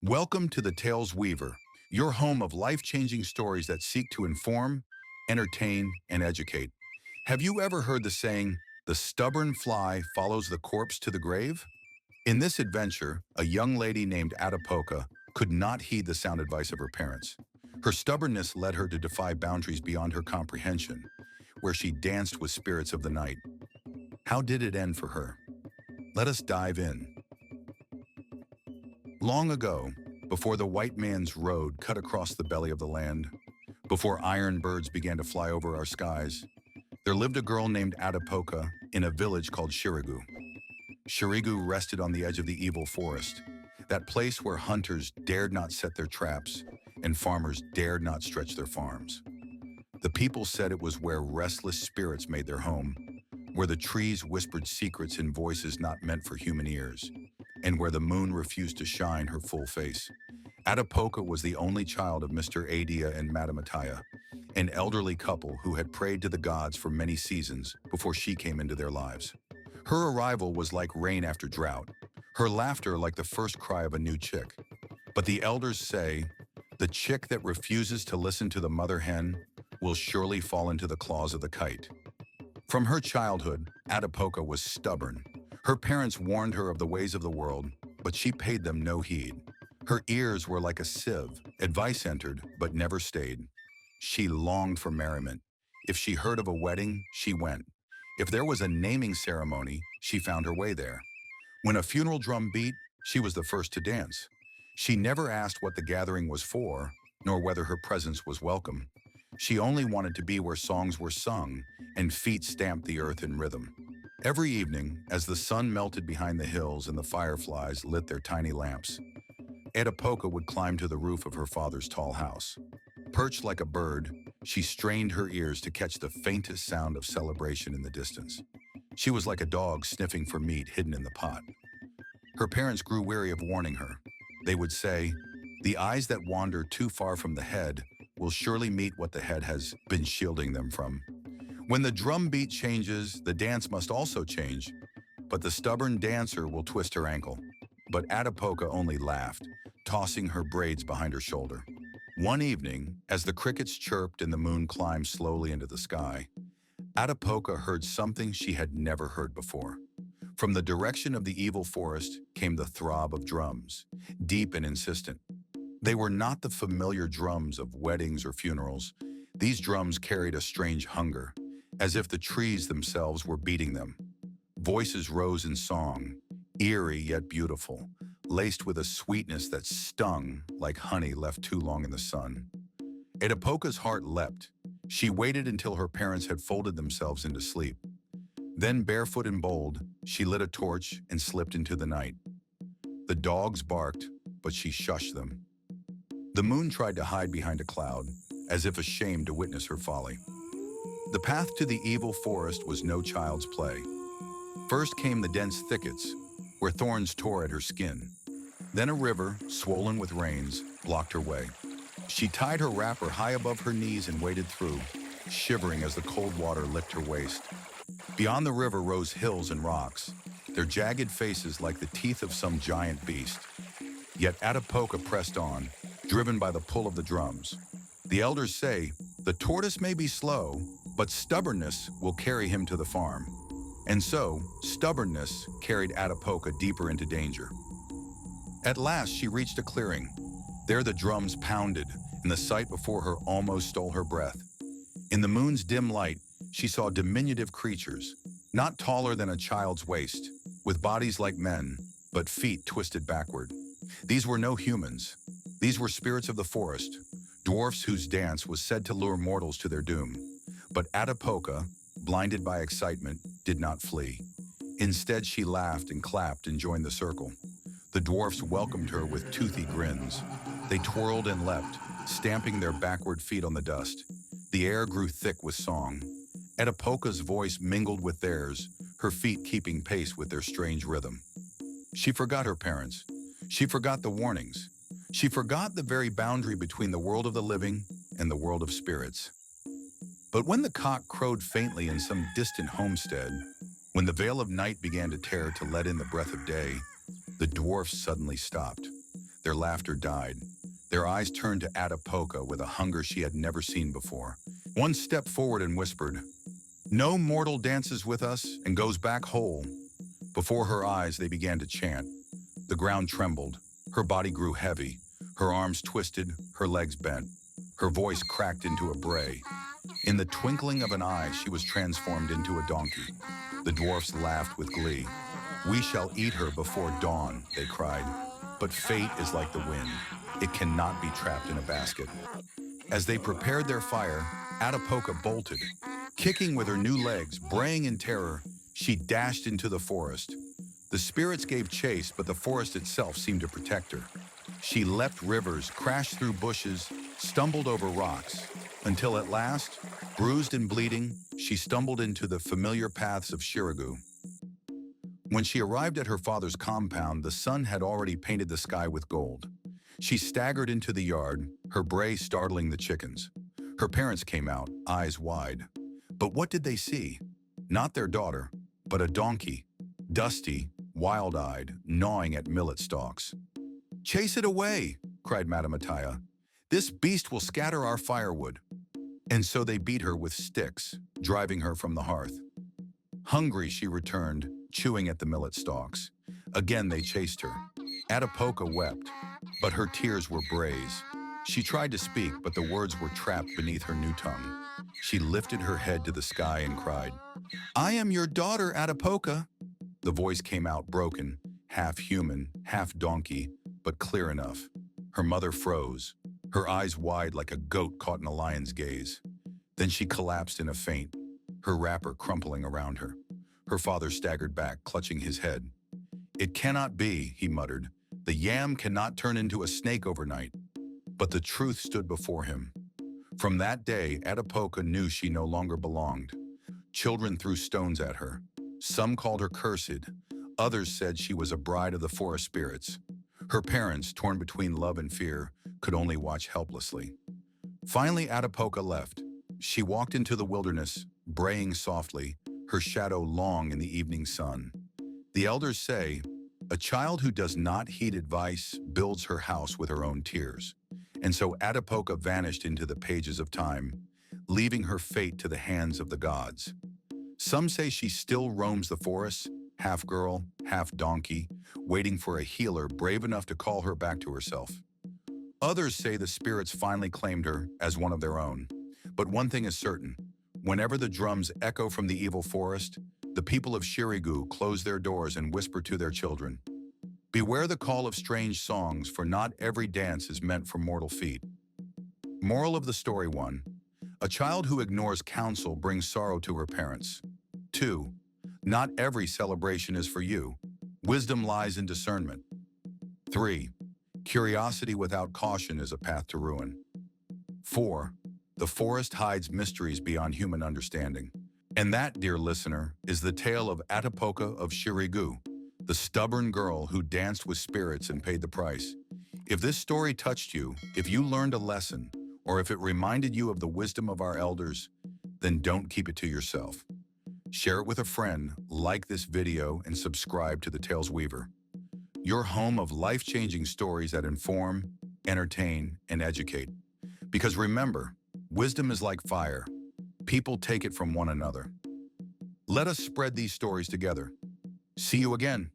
Welcome to the Tales Weaver, your home of life-changing stories that seek to inform, entertain, and educate. Have you ever heard the saying, the stubborn fly follows the corpse to the grave? In this adventure, a young lady named Atipoka could not heed the sound advice of her parents. Her stubbornness led her to defy boundaries beyond her comprehension, where she danced with spirits of the night. How did it end for her? Let us dive in. Long ago, before the white man's road cut across the belly of the land, before iron birds began to fly over our skies, there lived a girl named Atipoka in a village called Shirigu. Shirigu rested on the edge of the evil forest, that place where hunters dared not set their traps and farmers dared not stretch their farms. The people said it was where restless spirits made their home, where the trees whispered secrets in voices not meant for human ears, and where the moon refused to shine her full face. Atipoka was the only child of Mr. Adia and Madam Ataya, an elderly couple who had prayed to the gods for many seasons before she came into their lives. Her arrival was like rain after drought, her laughter like the first cry of a new chick. But the elders say, the chick that refuses to listen to the mother hen will surely fall into the claws of the kite. From her childhood, Atipoka was stubborn. Her parents warned her of the ways of the world, but she paid them no heed. Her ears were like a sieve. Advice entered, but never stayed. She longed for merriment. If she heard of a wedding, she went. If there was a naming ceremony, she found her way there. When a funeral drum beat, she was the first to dance. She never asked what the gathering was for, nor whether her presence was welcome. She only wanted to be where songs were sung and feet stamped the earth in rhythm. Every evening, as the sun melted behind the hills and the fireflies lit their tiny lamps, Atipoka would climb to the roof of her father's tall house. Perched like a bird, she strained her ears to catch the faintest sound of celebration in the distance. She was like a dog sniffing for meat hidden in the pot. Her parents grew weary of warning her. They would say, "The eyes that wander too far from the head will surely meet what the head has been shielding them from." When the drum beat changes, the dance must also change, but the stubborn dancer will twist her ankle. But Atipoka only laughed, tossing her braids behind her shoulder. One evening, as the crickets chirped and the moon climbed slowly into the sky, Atipoka heard something she had never heard before. From the direction of the evil forest came the throb of drums, deep and insistent. They were not the familiar drums of weddings or funerals. These drums carried a strange hunger, as if the trees themselves were beating them. Voices rose in song, eerie yet beautiful, laced with a sweetness that stung like honey left too long in the sun. Atipoka's heart leapt. She waited until her parents had folded themselves into sleep. Then, barefoot and bold, she lit a torch and slipped into the night. The dogs barked, but she shushed them. The moon tried to hide behind a cloud, as if ashamed to witness her folly. The path to the evil forest was no child's play. First came the dense thickets, where thorns tore at her skin. Then a river, swollen with rains, blocked her way. She tied her wrapper high above her knees and waded through, shivering as the cold water licked her waist. Beyond the river rose hills and rocks, their jagged faces like the teeth of some giant beast. Yet Atipoka pressed on, driven by the pull of the drums. The elders say, the tortoise may be slow, but stubbornness will carry him to the farm. And so, stubbornness carried Atipoka deeper into danger. At last, she reached a clearing. There the drums pounded, and the sight before her almost stole her breath. In the moon's dim light, she saw diminutive creatures, not taller than a child's waist, with bodies like men, but feet twisted backward. These were no humans. These were spirits of the forest, dwarfs whose dance was said to lure mortals to their doom. But Atipoka, blinded by excitement, did not flee. Instead, she laughed and clapped and joined the circle. The dwarfs welcomed her with toothy grins. They twirled and leapt, stamping their backward feet on the dust. The air grew thick with song. Atipoka's voice mingled with theirs, her feet keeping pace with their strange rhythm. She forgot her parents. She forgot the warnings. She forgot the very boundary between the world of the living and the world of spirits. But when the cock crowed faintly in some distant homestead, when the veil of night began to tear to let in the breath of day, the dwarfs suddenly stopped. Their laughter died. Their eyes turned to Atipoka with a hunger she had never seen before. One stepped forward and whispered, "No mortal dances with us and goes back whole." Before her eyes, they began to chant. The ground trembled. Her body grew heavy. Her arms twisted, her legs bent. Her voice cracked into a bray. In the twinkling of an eye, she was transformed into a donkey. The dwarfs laughed with glee. "We shall eat her before dawn," they cried. But fate is like the wind. It cannot be trapped in a basket. As they prepared their fire, Atipoka bolted. Kicking with her new legs, braying in terror, she dashed into the forest. The spirits gave chase, but the forest itself seemed to protect her. She leapt rivers, crashed through bushes, stumbled over rocks, until at last, bruised and bleeding, she stumbled into the familiar paths of Shirigu. When she arrived at her father's compound, the sun had already painted the sky with gold. She staggered into the yard, her bray startling the chickens. Her parents came out, eyes wide. But what did they see? Not their daughter, but a donkey, dusty, wild-eyed, gnawing at millet stalks. "Chase it away," cried Madame Ataya. "This beast will scatter our firewood." And so they beat her with sticks, driving her from the hearth. Hungry, she returned, chewing at the millet stalks. Again they chased her. Atipoka wept, but her tears were brays. She tried to speak, but the words were trapped beneath her new tongue. She lifted her head to the sky and cried, "I am your daughter, Atipoka." The voice came out broken, half human, half donkey, but clear enough. Her mother froze, her eyes wide like a goat caught in a lion's gaze. Then she collapsed in a faint, her wrapper crumpling around her. Her father staggered back, clutching his head. "It cannot be," he muttered. "The yam cannot turn into a snake overnight." But the truth stood before him. From that day, Atipoka knew she no longer belonged. Children threw stones at her. Some called her cursed. Others said she was a bride of the forest spirits. Her parents, torn between love and fear, could only watch helplessly. Finally, Atipoka left. She walked into the wilderness, braying softly, her shadow long in the evening sun. The elders say, "A child who does not heed advice builds her house with her own tears." And so Atipoka vanished into the pages of time, leaving her fate to the hands of the gods. Some say she still roams the forests, half girl, half donkey, waiting for a healer brave enough to call her back to herself. Others say the spirits finally claimed her as one of their own. But one thing is certain, whenever the drums echo from the evil forest, the people of Shirigu close their doors and whisper to their children, "Beware the call of strange songs, for not every dance is meant for mortal feet." Moral of the story 1. A child who ignores counsel brings sorrow to her parents. 2. Not every celebration is for you. Wisdom lies in discernment. 3. Curiosity without caution is a path to ruin. 4. The forest hides mysteries beyond human understanding. And that, dear listener, is the tale of Atipoka of Shirigu, the stubborn girl who danced with spirits and paid the price. If this story touched you, if you learned a lesson, or if it reminded you of the wisdom of our elders, then don't keep it to yourself. Share it with a friend, like this video, and subscribe to The Tales Weaver, your home of life-changing stories that inform, entertain, and educate. Because remember, wisdom is like fire. People take it from one another. Let us spread these stories together. See you again.